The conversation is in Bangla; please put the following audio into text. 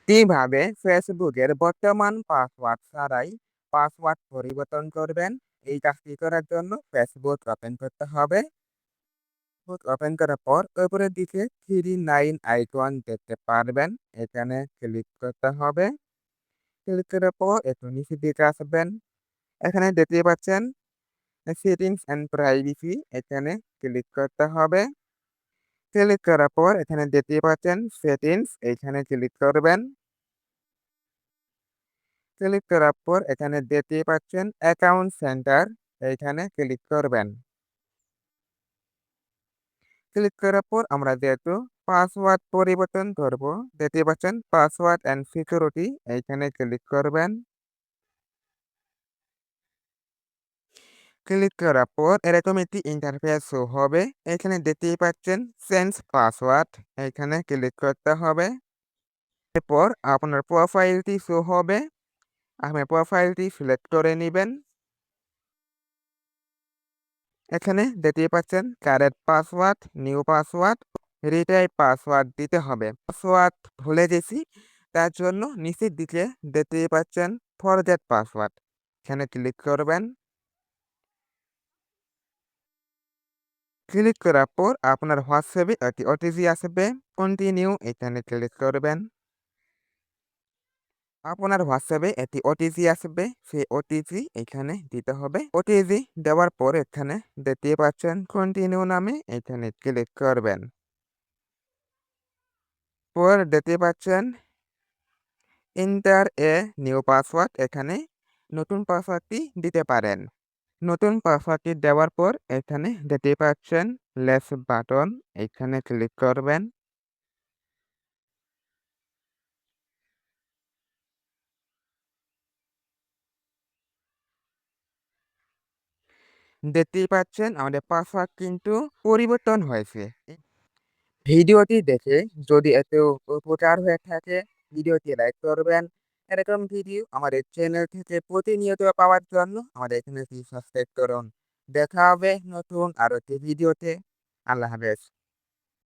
কিভাবে ফেসবুকের বর্তমান পাসওয়ার্ড ছাড়াই পাসওয়ার্ড পরিবর্তন করবেন? এই কাজটি করার জন্য ফেসবুক ওপেন করতে হবে। ফেসবুক ওপেন করার পর উপরের দিকে 3 লাইন আইকন দেখতে পারবেন। এখানে ক্লিক করতে হবে। ক্লিক করার পর একটু নিচের দিকে আসবেন। এখানে দেখতে পাচ্ছেন সেটিংস অ্যান্ড প্রাইভেসি, এখানে ক্লিক করতে হবে। ক্লিক করার পর এখানে দেখতে পাচ্ছেন সেটিংস, এখানে ক্লিক করবেন। ক্লিক করার পর এখানে দেখতে পাচ্ছেন অ্যাকাউন্ট সেন্টার, এইখানে ক্লিক করবেন। ক্লিক করার পর আমরা যেহেতু পাসওয়ার্ড পরিবর্তন করব, দেখতে পাচ্ছেন পাসওয়ার্ড অ্যান্ড সিকিউরিটি, এইখানে ক্লিক করবেন। ক্লিক করার পর এরকম একটি ইন্টারফেস শো হবে। এখানে দেখতেই পাচ্ছেন চেঞ্জ পাসওয়ার্ড, এইখানে ক্লিক করতে হবে। এরপর আপনার প্রোফাইলটি শো হবে। আপনি প্রোফাইলটি সিলেক্ট করে নেবেন। এখানে দেখতেই পাচ্ছেন current password, new password, retype password দিতে হবে। পাসওয়ার্ড ভুলে গেছি, তার জন্য নিচের দিকে দেখতেই পাচ্ছেন ফরগেট পাসওয়ার্ড, এখানে ক্লিক করবেন। ক্লিক করার পর আপনার হোয়াটসঅ্যাপে একটি ওটিপি আসবে, কন্টিনিউ, এখানে ক্লিক করবেন। আপনার হোয়াটসঅ্যাপে একটি ওটিপি আসবে, সেই ওটিপি এখানে দিতে হবে। ওটিপি দেওয়ার পর এখানে দেখতে পাচ্ছেন কন্টিনিউ নামে, এখানে ক্লিক করবেন। পর দেখতে পাচ্ছেন এন্টার এ নিউ পাসওয়ার্ড, এখানে নতুন পাসওয়ার্ডটি দিতে পারেন। নতুন পাসওয়ার্ডটি দেওয়ার পর এখানে দেখতে পাচ্ছেন লেস বাটন, এখানে ক্লিক করবেন। দেখতেই পাচ্ছেন আমাদের পাসওয়ার্ড কিন্তু পরিবর্তন হয়েছে। ভিডিওটি দেখে যদি এত উপকার হয়ে থাকে, ভিডিওটি লাইক করবেন। এরকম ভিডিও আমাদের চ্যানেল থেকে প্রতিনিয়ত পাওয়ার জন্য আমাদের চ্যানেলটি সাবস্ক্রাইব করুন। দেখা হবে নতুন আরো একটি ভিডিওতে। আল্লাহ হাফেজ।